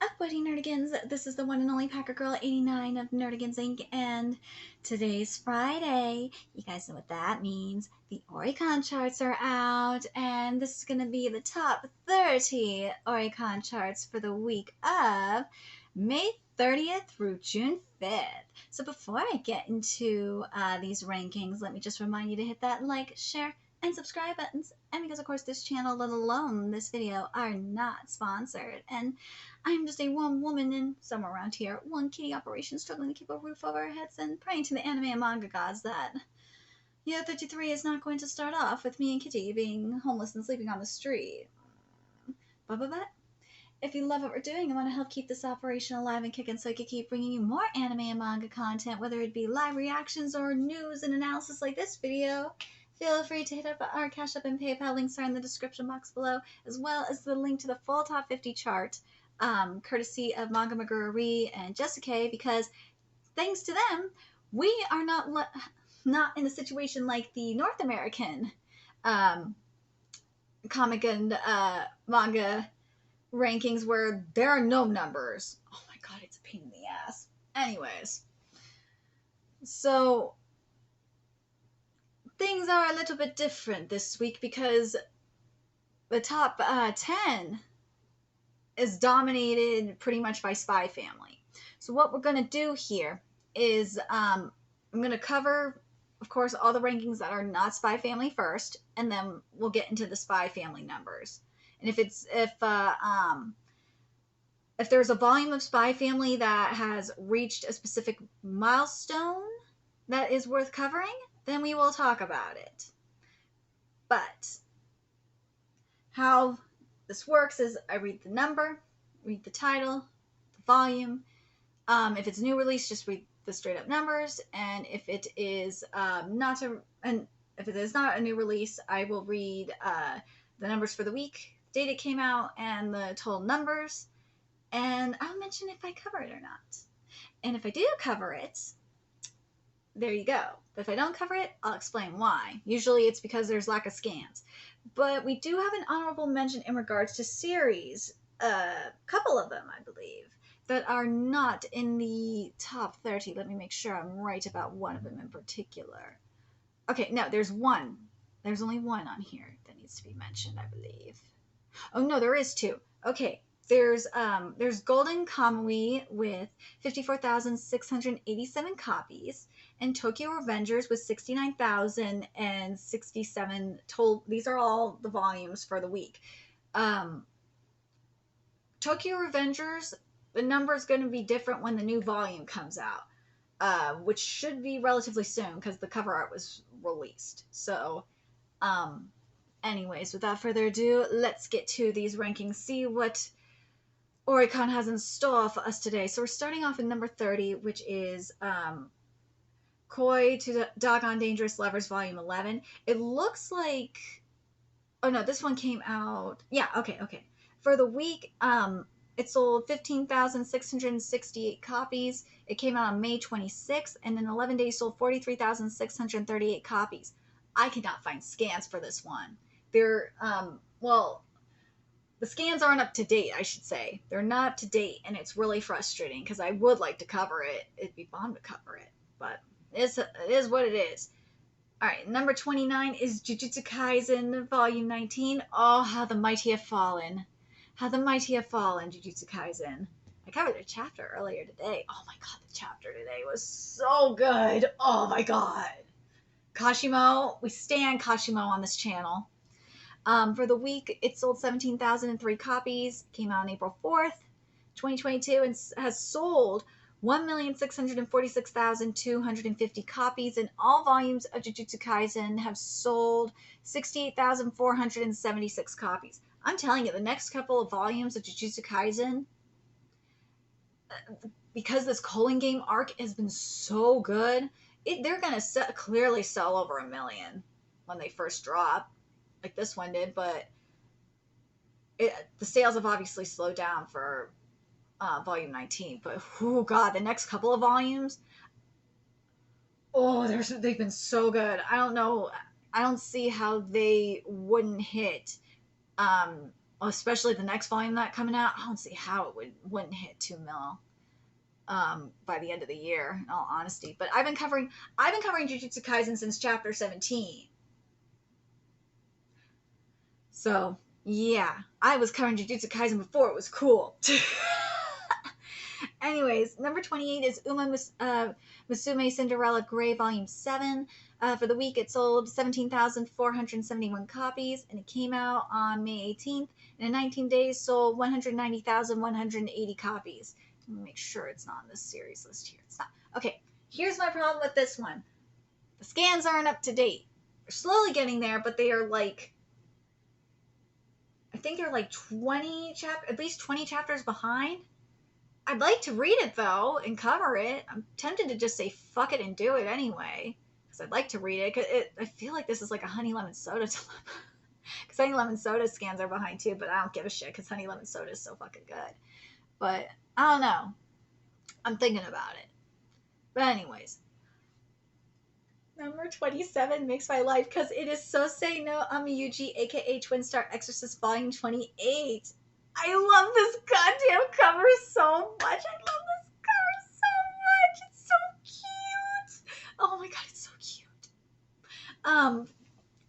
Up, Buddy Nerdigans? This is the one and only Packer Girl 89 of Nerdigans Inc. And today's Friday. You guys know what that means. The Oricon charts are out, and this is going to be the top 30 Oricon charts for the week of May 30th through June 5th. So before I get into these rankings, let me just remind you to hit that like, share, and subscribe buttons. And because, of course, this channel, let alone this video, are not sponsored. And I'm just a one woman in somewhere around here, one kitty operation, struggling to keep a roof over our heads and praying to the anime and manga gods that Year 53 is not going to start off with me and Kitty being homeless and sleeping on the street. But if you love what we're doing and want to help keep this operation alive and kicking so I can keep bringing you more anime and manga content, whether it be live reactions or news and analysis like this video, feel free to hit up our Cash App and PayPal. Links are in the description box below, as well as the link to the full top 50 chart, courtesy of Manga Maguri and Jessica, because thanks to them, we are not in a situation like the North American comic and manga rankings where there are no numbers. Oh my god, it's a pain in the ass. Anyways, so things are a little bit different this week because the top 10 is dominated pretty much by Spy Family. So what we're going to do here is I'm going to cover, of course, all the rankings that are not Spy Family first, and then we'll get into the Spy Family numbers. And if there's a volume of Spy Family that has reached a specific milestone that is worth covering, then we will talk about it. But how this works is I read the number, read the title, the volume. If it's a new release, just read the straight up numbers. And if it is not a new release, I will read the numbers for the week, the date it came out, and the total numbers. And I'll mention if I cover it or not. And if I do cover it, there you go. But if I don't cover it, I'll explain why. Usually it's because there's lack of scans. But we do have an honorable mention in regards to series, a couple of them, I believe, that are not in the top 30. Let me make sure I'm right about one of them in particular. Okay, no, there's one. There's only one on here that needs to be mentioned, I believe. Oh, no, there is two. Okay, there's Golden Kamui with 54,687 copies, and Tokyo Revengers with 69,067 total. These are all the volumes for the week. Tokyo Revengers, the number is going to be different when the new volume comes out, which should be relatively soon because the cover art was released. So, anyways, without further ado, let's get to these rankings, see what Oricon has in store for us today. So we're starting off in number 30, which is Koi to Doggone Dangerous Lovers Volume 11. It looks like... Oh, no, this one came out... Yeah, okay. For the week, it sold 15,668 copies. It came out on May 26th, and in 11 days sold 43,638 copies. I cannot find scans for this one. They're, the scans aren't up to date, I should say. They're not up to date, and it's really frustrating because I would like to cover it. It'd be fun to cover it, but it is what it is. Alright, number 29 is Jujutsu Kaisen Volume 19. Oh, how the mighty have fallen. How the mighty have fallen, Jujutsu Kaisen. I covered a chapter earlier today. Oh my god, the chapter today was so good. Oh my god. Kashimo, we stand Kashimo on this channel. For the week, it sold 17,003 copies, came out on April 4th, 2022, and has sold 1,646,250 copies, and all volumes of Jujutsu Kaisen have sold 68,476 copies. I'm telling you, the next couple of volumes of Jujutsu Kaisen, because this Culling Game arc has been so good, they're going to clearly sell over 1 million when they first drop, like this one did, but the sales have obviously slowed down for volume 19, but oh god, the next couple of volumes, they've been so good. I don't see how they wouldn't hit especially the next volume that coming out. I don't see how it wouldn't hit 2 mil by the end of the year, in all honesty. But I've been covering Jujutsu Kaisen since chapter 17. So yeah, I was covering Jujutsu Kaisen before it was cool. Anyways, number 28 is Musume Cinderella Grey Volume 7. For the week, it sold 17,471 copies, and it came out on May 18th. And in 19 days, sold 190,180 copies. Let me make sure it's not on this series list here. It's not. Okay, here's my problem with this one. The scans aren't up to date. They're slowly getting there, but they are like, I think they're like at least 20 chapters behind. I'd like to read it though and cover it. I'm tempted to just say fuck it and do it anyway, because I'd like to read it. Cause I feel like this is like a Honey Lemon Soda dilemma. Because Honey Lemon Soda scans are behind too, but I don't give a shit because Honey Lemon Soda is so fucking good. But I don't know. I'm thinking about it. But anyways, number 27 makes my life because it is Sosei no Amiyuji, aka Twin Star Exorcist Volume 28. I love this goddamn cover so much. I love this cover so much. It's so cute. Oh my god, it's so cute.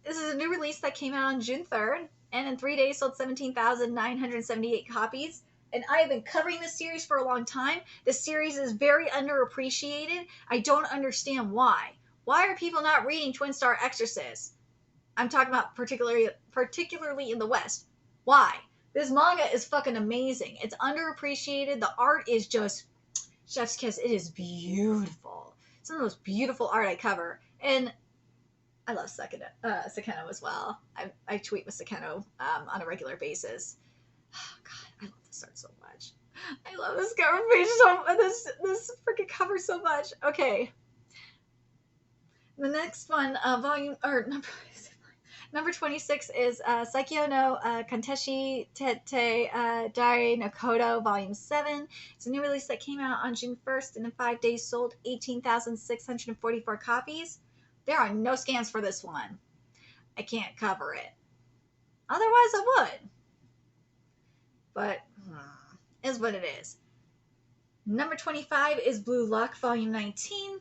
This is a new release that came out on June 3rd, and in 3 days sold 17,978 copies. And I have been covering this series for a long time. This series is very underappreciated. I don't understand why. Why are people not reading Twin Star Exorcist? I'm talking about particularly in the West. Why? This manga is fucking amazing. It's underappreciated. The art is just chef's kiss. It is beautiful. Some of the most beautiful art I cover. And I love Sakeno as well. I tweet with Sakeno on a regular basis. Oh, God, I love this art so much. I love this cover page this freaking cover so much. Okay. The next one, number 26 is Saikyo no Kanteshi Tete Dai no Kodo Volume 7. It's a new release that came out on June 1st and in 5 days sold 18,644 copies. There are no scans for this one. I can't cover it. Otherwise, I would. But is what it is. Number 25 is Blue Lock Volume 19.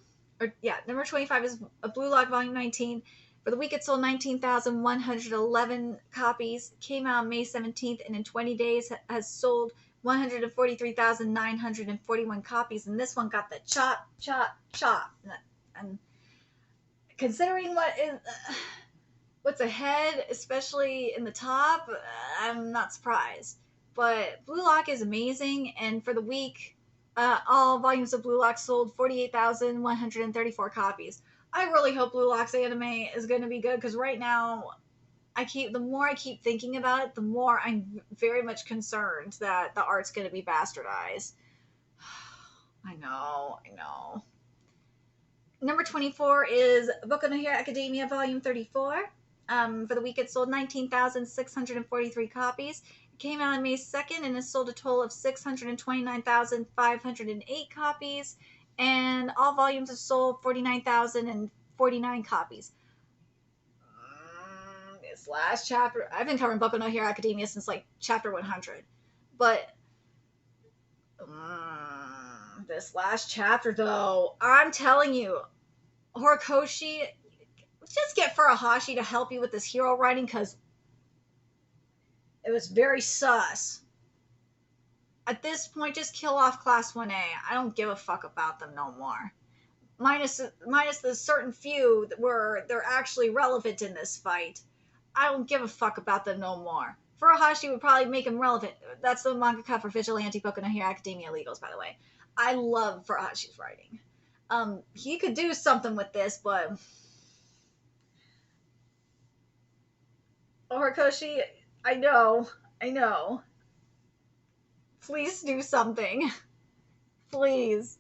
Number 25 is Blue Lock Volume 19. For the week, it sold 19,111 copies. Came out May 17th, and in 20 days has sold 143,941 copies. And this one got the chop. And considering what's ahead, especially in the top, I'm not surprised. But Blue Lock is amazing, and for the week, all volumes of Blue Lock sold 48,134 copies. I really hope Blue Lock's anime is going to be good, because right now, the more I keep thinking about it, the more I'm very much concerned that the art's going to be bastardized. I know. Number 24 is Boku no Hero Academia Volume 34. For the week, it sold 19,643 copies. It came out on May 2nd and has sold a total of 629,508 copies. And all volumes have sold 49,049 copies. This last chapter, I've been covering Boku no Hero Academia since like chapter 100. But this last chapter, though, I'm telling you, Horikoshi, just get Furuhashi to help you with this hero writing, because it was very sus. At this point, just kill off Class 1A. I don't give a fuck about them no more. Minus the certain few where they're actually relevant in this fight. I don't give a fuck about them no more. Furuhashi would probably make him relevant. That's the mangaka for Vigilante Boku no Hero Academia Legals, by the way. I love Furuhashi's writing. He could do something with this, but Horikoshi, I know. Please do something. Please.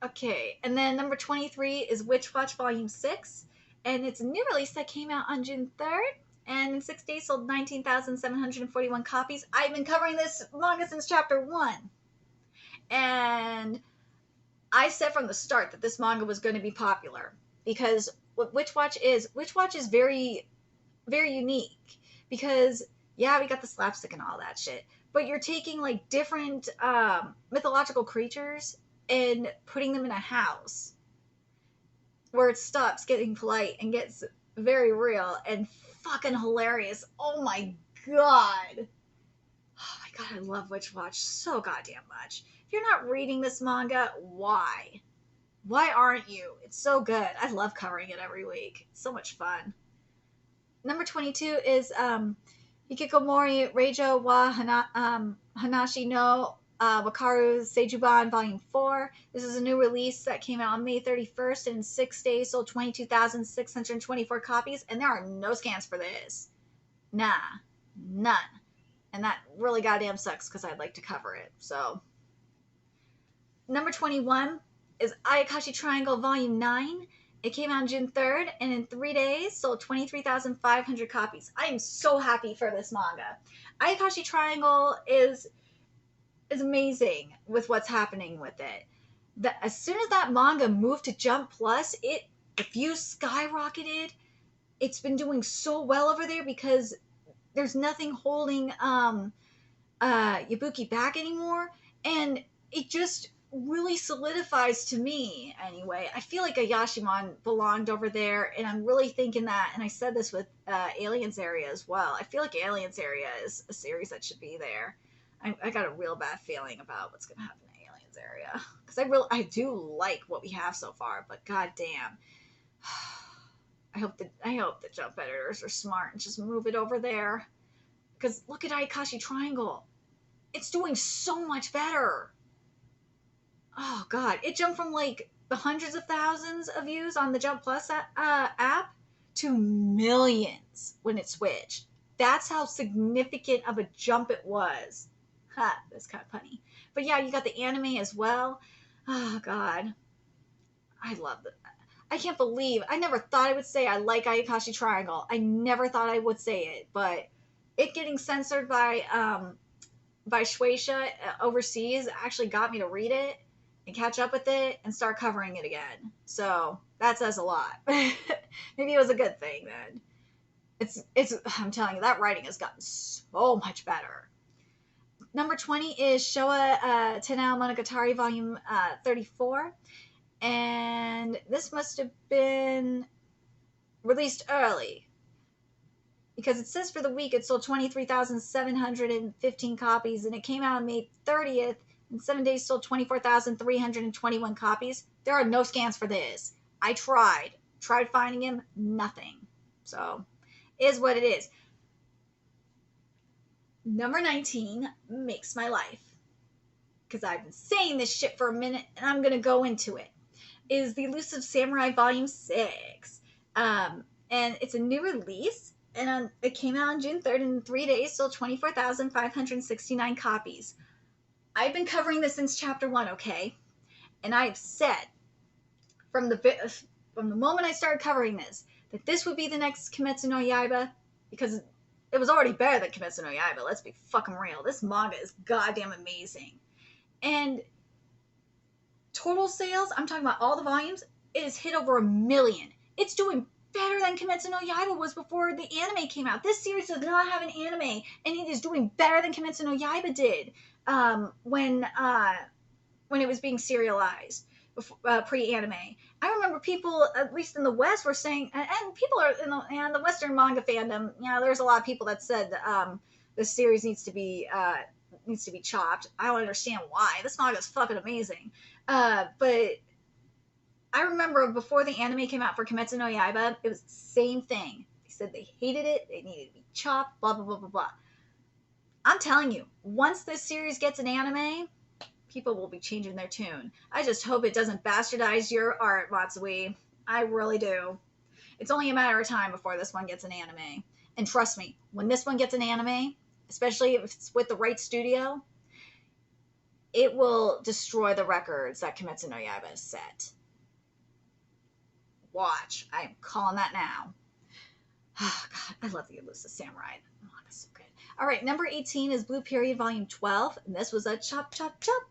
Okay, and then number 23 is Witch Watch Volume 6, and it's a new release that came out on June 3rd, and in 6 days sold 19,741 copies. I've been covering this manga since chapter 1, and I said from the start that this manga was going to be popular, because what Witch Watch is very, very unique, because Yeah, we got the slapstick and all that shit. But you're taking like different mythological creatures and putting them in a house where it stops getting polite and gets very real and fucking hilarious. Oh my god. Oh my god, I love Witch Watch so goddamn much. If you're not reading this manga, why? Why aren't you? It's so good. I love covering it every week. It's so much fun. Number 22 is Hikikomori Reijo wa Hanashi no Wakaru Seijuban Volume 4. This is a new release that came out on May 31st, and in 6 days sold 22,624 copies, and there are no scans for this. Nah, none. And that really goddamn sucks because I'd like to cover it. So, number 21 is Ayakashi Triangle Volume 9. It came out June 3rd, and in 3 days sold 23,500 copies. I am so happy for this manga. Ayakashi Triangle is amazing with what's happening with it. As soon as that manga moved to Jump Plus, the views skyrocketed. It's been doing so well over there because there's nothing holding Yabuki back anymore, and it just really solidifies to me anyway. I feel like Ayashimon belonged over there, and I'm really thinking that, and I said this with Aliens Area as well. I feel like Aliens Area is a series that should be there. I got a real bad feeling about what's going to happen in Aliens Area because I do like what we have so far, but goddamn, I hope the jump editors are smart and just move it over there. Because look at Ayakashi Triangle, it's doing so much better. Oh god, it jumped from like the hundreds of thousands of views on the Jump Plus app to millions when it switched. That's how significant of a jump it was. Ha, that's kind of funny. But yeah, you got the anime as well. Oh god, I love that. I can't believe I never thought I would say I like Ayakashi Triangle. I never thought I would say it, but it getting censored by Shueisha overseas actually got me to read it and catch up with it and start covering it again. So that says a lot. Maybe it was a good thing then. It's I'm telling you, that writing has gotten so much better. Number 20 is Showa Tenao Monogatari Volume 34. And this must have been released early because it says for the week it sold 23,715 copies, and it came out on May 30th. In 7 days sold 24,321 copies. There are no scans for this. I tried finding him, nothing. So, is what it is. Number 19 makes my life, because I've been saying this shit for a minute, and I'm going to go into it, is The Elusive Samurai Volume 6. And it's a new release, and it came out on June 3rd, and in 3 days sold 24,569 copies. I've been covering this since chapter 1, okay? And I've said from the moment I started covering this that this would be the next Kimetsu no Yaiba, because it was already better than Kimetsu no Yaiba. Let's be fucking real. This manga is goddamn amazing. And total sales, I'm talking about all the volumes, it has hit over 1 million. It's doing better than Kimetsu no Yaiba was before the anime came out. This series does not have an anime, and it is doing better than Kimetsu no Yaiba did when it was being serialized pre-anime. I remember people, at least in the West, were saying, and people are in the Western manga fandom. You know, there's a lot of people that said this series needs to be chopped. I don't understand why. This manga is fucking amazing. But I remember before the anime came out for Kimetsu no Yaiba, it was the same thing. They said they hated it, they needed to be chopped, blah, blah, blah, blah, blah. I'm telling you, once this series gets an anime, people will be changing their tune. I just hope it doesn't bastardize your art, Matsui. I really do. It's only a matter of time before this one gets an anime. And trust me, when this one gets an anime, especially if it's with the right studio, it will destroy the records that Kimetsu no Yaiba has set. Watch. I'm calling that now. Oh, God, I love The Elusive Samurai. Oh, that's so good. All right, number 18 is Blue Period Volume 12, and this was a chop, chop, chop.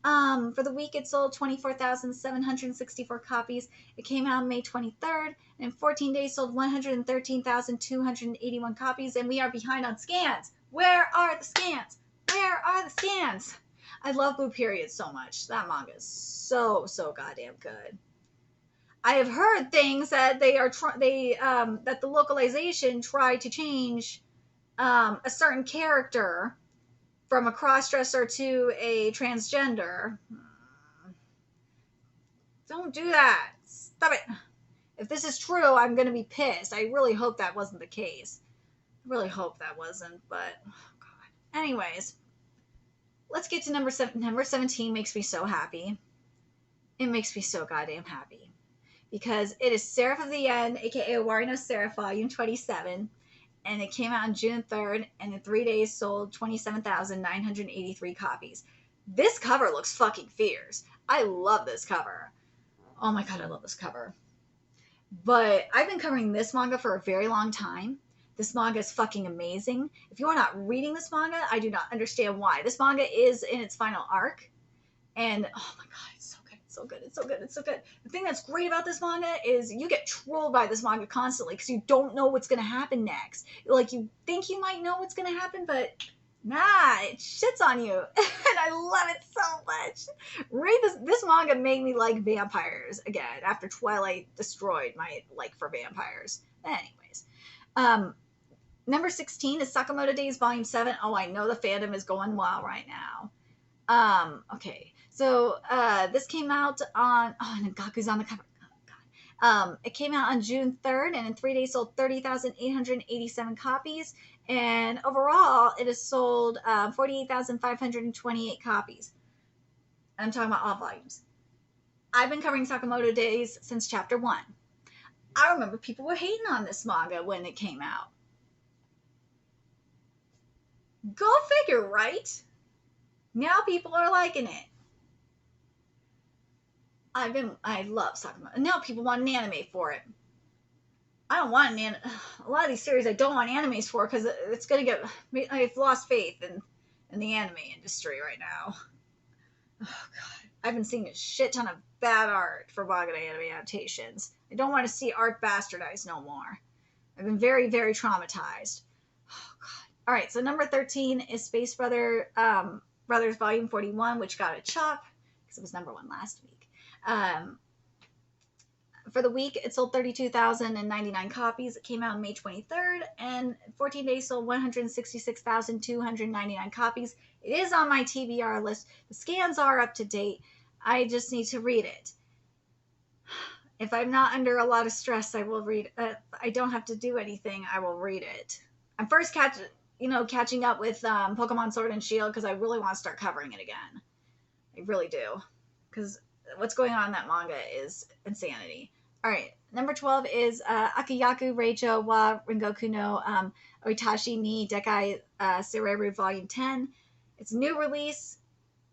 For the week, it sold 24,764 copies. It came out May 23rd, and in 14 days sold 113,281 copies, and we are behind on scans. Where are the scans? Where are the scans? I love Blue Period so much. That manga is so goddamn good. I have heard things that that the localization tried to change a certain character from a crossdresser to a transgender. Don't do that. Stop it. If this is true, I'm going to be pissed. I really hope that wasn't the case. I really hope that wasn't, but oh God. Anyways, let's get to number 7. Number 17 makes me so happy. It makes me so goddamn happy. Because it is Seraph of the End, aka Owari no Seraph, Volume 27. And it came out on June 3rd, and in 3 days sold 27,983 copies. This cover looks fucking fierce. I love this cover. Oh my God, I love this cover. But I've been covering this manga for a very long time. This manga is fucking amazing. If you are not reading this manga, I do not understand why. This manga is in its final arc. And oh my God, it's so good. It's so good. It's so good. It's so good. The thing that's great about this manga is you get trolled by this manga constantly because you don't know what's going to happen next. Like, you think you might know what's going to happen, but nah, it shits on you. And I love it so much. Read this. This manga made me like vampires again after Twilight destroyed my like for vampires. Anyways, number 16 is Sakamoto Days Volume 7. Oh, I know the fandom is going wild right now. Okay. So this came out on, oh, and Gaku's on the cover. Oh, God. It came out on June 3rd, and in 3 days sold 30,887 copies. And overall, it has sold 48,528 copies. I'm talking about all volumes. I've been covering Sakamoto Days since chapter 1. I remember people were hating on this manga when it came out. Go figure, right? Now people are liking it. I love Sakamoto. Now people want an anime for it. I don't want a lot of these series I don't want animes for because it's going to get, I've lost faith in the anime industry right now. Oh God. I've been seeing a shit ton of bad art for manga anime adaptations. I don't want to see art bastardized no more. I've been very, very traumatized. Oh God. All right. So number 13 is Space Brothers Volume 41, which got a chop because it was number 1 last week. For the week, it sold 32,099 copies. It came out on May 23rd, and 14 days sold 166,299 copies. It is on my TBR list. The scans are up to date. I just need to read it. If I'm not under a lot of stress, I will read it. I don't have to do anything. I will read it. I'm first catching up with Pokemon Sword and Shield because I really want to start covering it again. I really do. Because what's going on in that manga is insanity. All right, number 12 is Akayaku Reijo wa Rengoku no Oitashi ni Dekai Sereru Volume 10. It's a new release.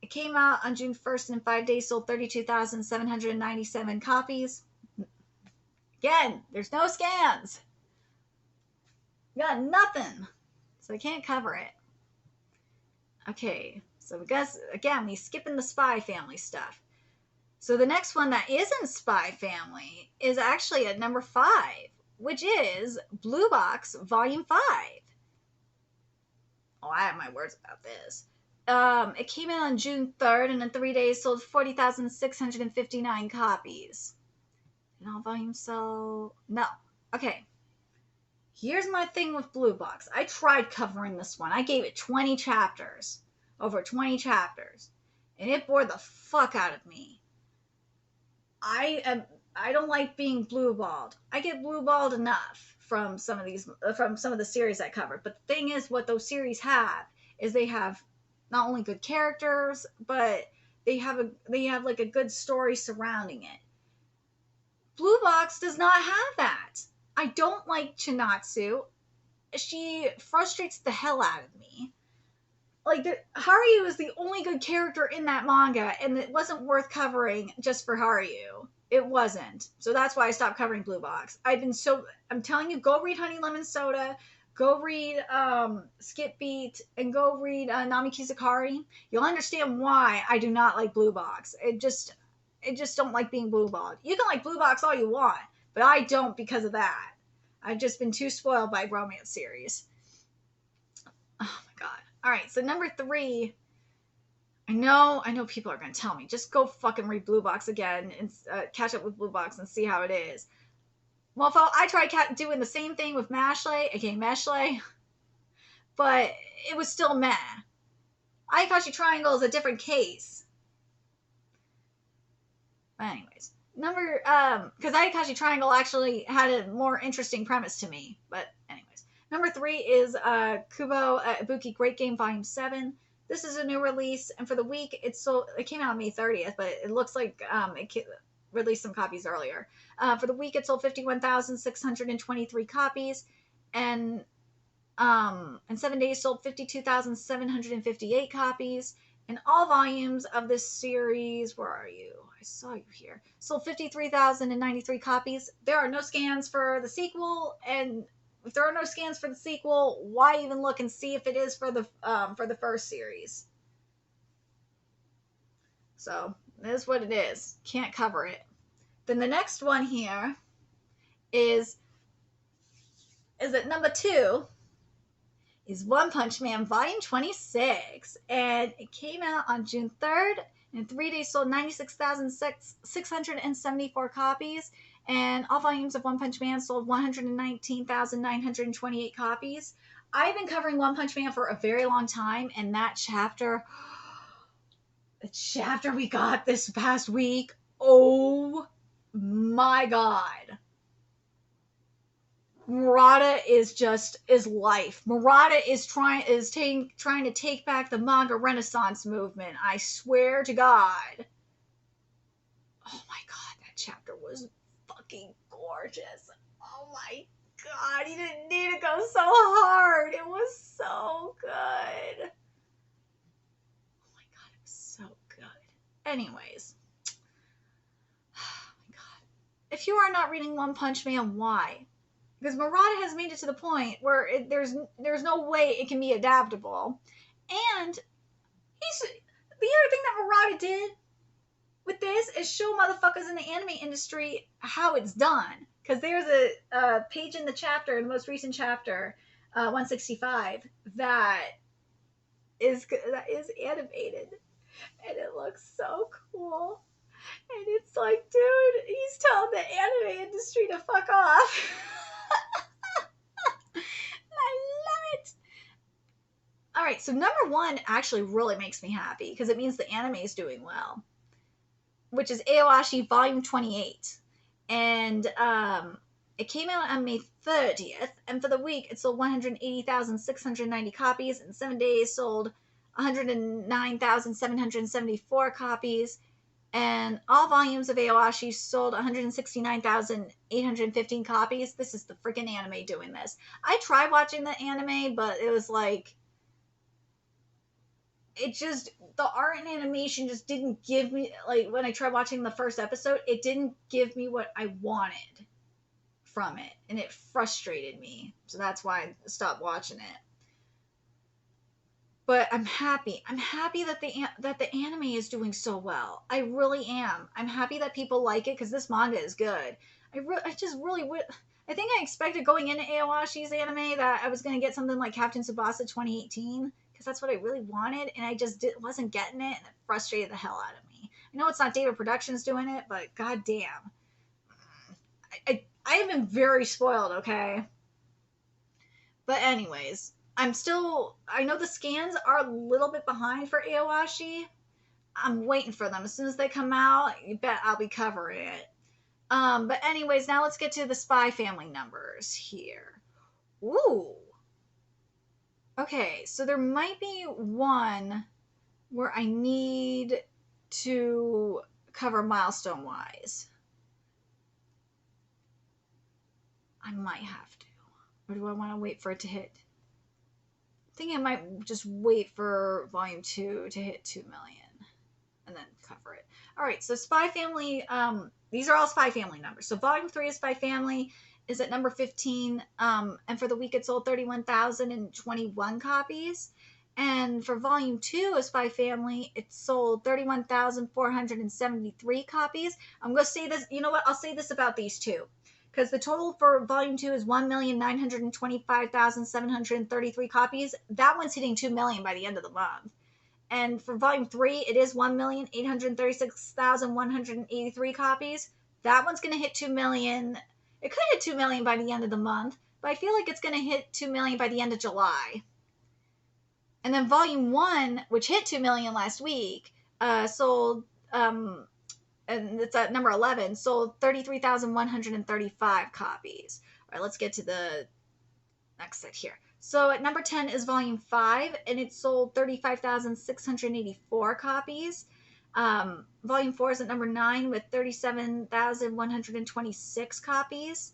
It came out on June 1st and in 5 days sold 32,797 copies. Again, there's no scans. Got nothing. So I can't cover it. Okay, so we guess, again, we skipping the Spy Family stuff. So the next one that isn't Spy Family is actually at number 5, which is Blue Box Volume 5. Oh, I have my words about this. It came in on June 3rd, and in 3 days sold 40,659 copies. And all volumes sell? No. Okay. Here's my thing with Blue Box. I tried covering this one. I gave it 20 chapters. Over 20 chapters. And it bored the fuck out of me. I don't like being blue-balled. I get blue-balled enough from some of the series I covered. But the thing is, what those series have is they have not only good characters, but they have like a good story surrounding it. Blue Box does not have that. I don't like Chinatsu. She frustrates the hell out of me. Like, Haruyu is the only good character in that manga, and it wasn't worth covering just for Haruyu. It wasn't. So that's why I stopped covering Blue Box. I'm telling you, go read Honey Lemon Soda, go read Skip Beat and go read Nami Kizukari. You'll understand why I do not like Blue Box. It just don't like being blue balled. You can like Blue Box all you want, but I don't because of that. I've just been too spoiled by romance series. Oh my god. All right, so number 3. I know people are gonna tell me just go fucking read Blue Box again and catch up with Blue Box and see how it is. Well, I tried doing the same thing with Mashley, aka Meshley, but it was still meh. Ayakashi Triangle is a different case. But anyways, because Ayakashi Triangle actually had a more interesting premise to me. But anyways, number 3 is Kubo Ibuki Great Game Volume 7. This is a new release, and for the week, it came out on May 30th, but it looks like it released some copies earlier. For the week, it sold 51,623 copies, and in 7 days sold 52,758 copies. And all volumes of this series, where are you? I saw you here. Sold 53,093 copies. There are no scans for the sequel, and if there are no scans for the sequel, why even look and see if it is for the first series? So it is what it is. Can't cover it. Then the next one here is at number 2 is One Punch Man Volume 26, and it came out on June 3rd. In 3 days, sold 96,674 copies, and all volumes of One Punch Man sold 119,928 copies. I've been covering One Punch Man for a very long time, and the chapter we got this past week, oh my god. Murata is life. Murata is trying to take back the manga renaissance movement. I swear to God. Oh my god, that chapter was fucking gorgeous. Oh my god, he didn't need to go so hard. It was so good. Oh my god, it was so good. Anyways. Oh my god. If you are not reading One Punch Man, why? Because Murata has made it to the point where there's no way it can be adaptable. And the other thing that Murata did with this is show motherfuckers in the anime industry how it's done. Because there's a page in the chapter, in the most recent chapter, 165, that is animated. And it looks so cool. And it's like, dude, he's telling the anime industry to fuck off. I love it. All right, so number 1 actually really makes me happy because it means the anime is doing well, which is Aoashi Volume 28. And it came out on May 30th, and for the week it sold 180,690 copies. In 7 days, sold 109,774 copies. And all volumes of Aoashi sold 169,815 copies. This is the freaking anime doing this. I tried watching the anime, but it was like, the art and animation just didn't give me, like, when I tried watching the first episode, it didn't give me what I wanted from it. And it frustrated me. So that's why I stopped watching it. But I'm happy. I'm happy that the anime is doing so well. I really am. I'm happy that people like it because this manga is good. I just really would. I think I expected going into Aowashi's anime that I was going to get something like Captain Tsubasa 2018 because that's what I really wanted, and I just wasn't getting it, and it frustrated the hell out of me. I know it's not David Productions doing it, but goddamn, I have been very spoiled. Okay, but anyways. I know the scans are a little bit behind for Aowashi. I'm waiting for them. As soon as they come out, you bet I'll be covering it. But anyways, now let's get to the Spy Family numbers here. Ooh. Okay, so there might be one where I need to cover milestone-wise. I might have to. Or do I want to wait for it to hit? I think I might just wait for Volume 2 to hit 2 million and then cover it. All right, so Spy Family, these are all Spy Family numbers. So Volume 3 is Spy Family, is at number 15. And for the week, it sold 31,021 copies. And for volume 2 of Spy Family, it sold 31,473 copies. I'm going to say this, you know what? I'll say this about these two. Because the total for volume 2 is 1,925,733 copies. That one's hitting 2 million by the end of the month. And for volume 3, it is 1,836,183 copies. That one's going to hit 2 million. It could hit 2 million by the end of the month, but I feel like it's going to hit 2 million by the end of July. And then volume 1, which hit 2 million last week, sold, and it's at number 11, sold 33,135 copies. All right, let's get to the next set here. So at number 10 is volume 5, and it sold 35,684 copies. Volume 4 is at number 9 with 37,126 copies.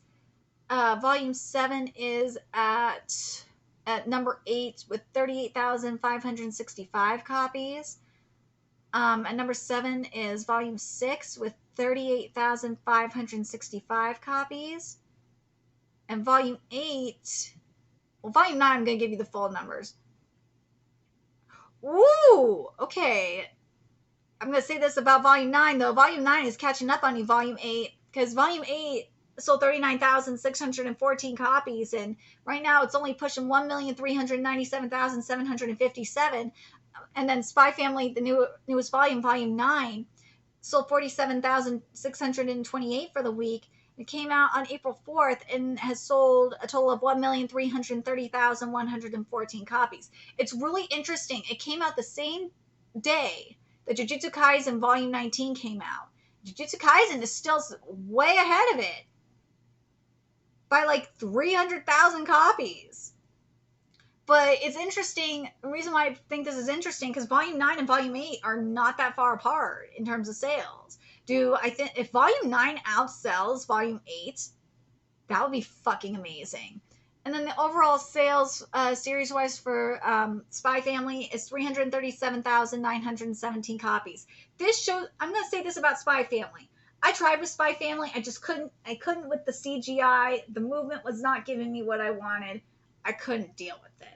Volume 7 is at number 8 with 38,565 copies. At number 7 is volume 6 with 38,565 copies. And volume 8, well, volume 9, I'm going to give you the full numbers. Ooh, okay. I'm going to say this about volume 9, though. Volume 9 is catching up on you, volume 8, because volume 8 sold 39,614 copies, and right now it's only pushing 1,397,757. And then Spy Family, the newest volume, volume 9, sold 47,628 for the week. It came out on April 4th and has sold a total of 1,330,114 copies. It's really interesting. It came out the same day that Jujutsu Kaisen Volume 19 came out. Jujutsu Kaisen is still way ahead of it by like 300,000 copies. But it's interesting. The reason why I think this is interesting, because Volume 9 and Volume 8 are not that far apart in terms of sales. I think if Volume 9 outsells Volume 8, that would be fucking amazing. And then the overall sales series-wise for Spy Family is 337,917 copies. This shows, I'm going to say this about Spy Family. I tried with Spy Family. I couldn't with the CGI. The movement was not giving me what I wanted. I couldn't deal with it.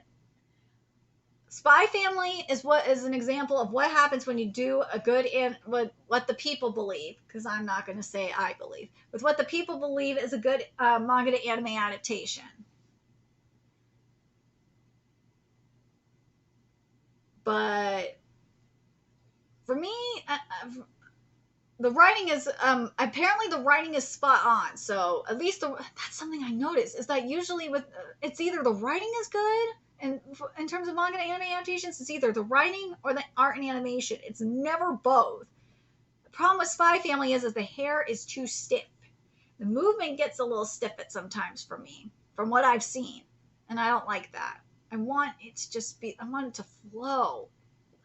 Spy Family is an example of what happens when you do a good what the people believe, because I'm not going to say I believe, with what the people believe is a good manga to anime adaptation. But for me, the writing is apparently the writing is spot on. So at least that's something I noticed, is that usually with it's either the writing is good, and in terms of manga and anime adaptations, it's either the writing or the art and animation. It's never both. The problem with Spy Family is the hair is too stiff. The movement gets a little stiff at sometimes for me, from what I've seen, and I don't like that. I want it to I want it to flow.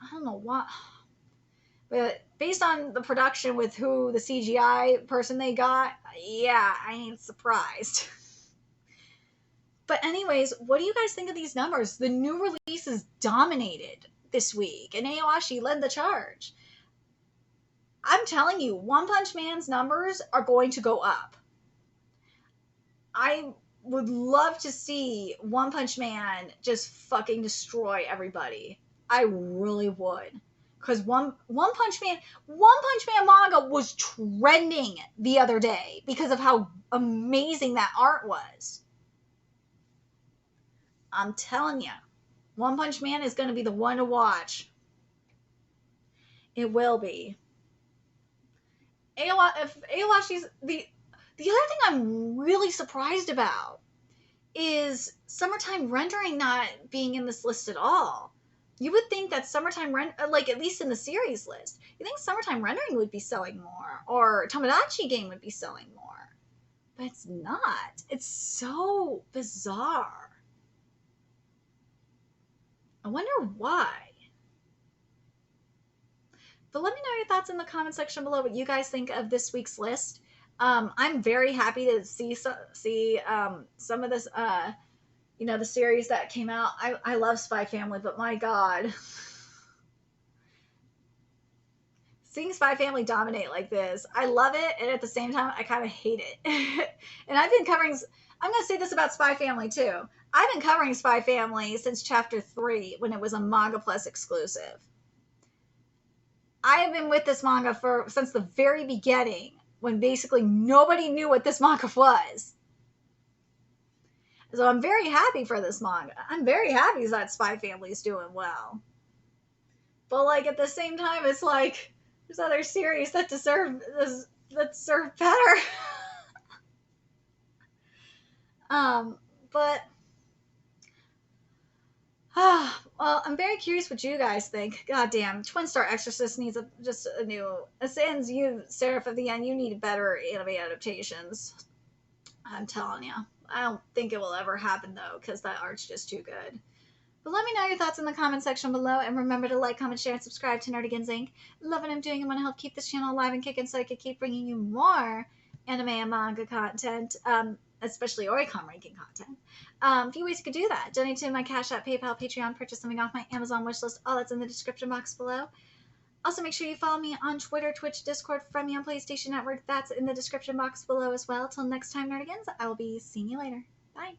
I don't know why. But based on the production with who the CGI person they got, yeah, I ain't surprised. But anyways, what do you guys think of these numbers? The new releases dominated this week, and Ashi led the charge. I'm telling you, One Punch Man's numbers are going to go up. I would love to see One Punch Man just fucking destroy everybody. I really would. Because One Punch Man manga was trending the other day because of how amazing that art was. I'm telling you, One Punch Man is going to be the one to watch. It will be. Aowashi's the other thing I'm really surprised about is Summertime Rendering not being in this list at all. You would think that Summertime like at least in the series list, you think Summertime Rendering would be selling more, or Tomodachi Game would be selling more, but it's not. It's so bizarre. I wonder why. But let me know your thoughts in the comment section below, what you guys think of this week's list. I'm very happy to see some of this, the series that came out. I love Spy Family, but my God. seeing Spy Family dominate like this, I love it, and at the same time, I kind of hate it. And I've been covering. I'm going to say this about Spy Family too. I've been covering Spy Family since chapter 3 when it was a Manga Plus exclusive. I have been with this manga since the very beginning, when basically nobody knew what this manga was. So I'm very happy for this manga. I'm very happy that Spy Family is doing well. But like at the same time, it's like there's other series that deserve better. But well, I'm very curious what you guys think. God damn, Twin Star Exorcist needs just a new. Sans you, Seraph of the End, you need better anime adaptations. I'm telling you. I don't think it will ever happen though, because that art's just too good. But let me know your thoughts in the comment section below, and remember to like, comment, share, and subscribe to Nerdigans Inc. Love what I'm doing and want to help keep this channel alive and kicking so I can keep bringing you more anime and manga content, especially Oricon ranking content. A few ways you could do that. Donate to my Cash App, PayPal, Patreon, purchase something off my Amazon wishlist. All that's in the description box below. Also, make sure you follow me on Twitter, Twitch, Discord, friend me on PlayStation Network. That's in the description box below as well. Till next time, Nerdigans, I will be seeing you later. Bye.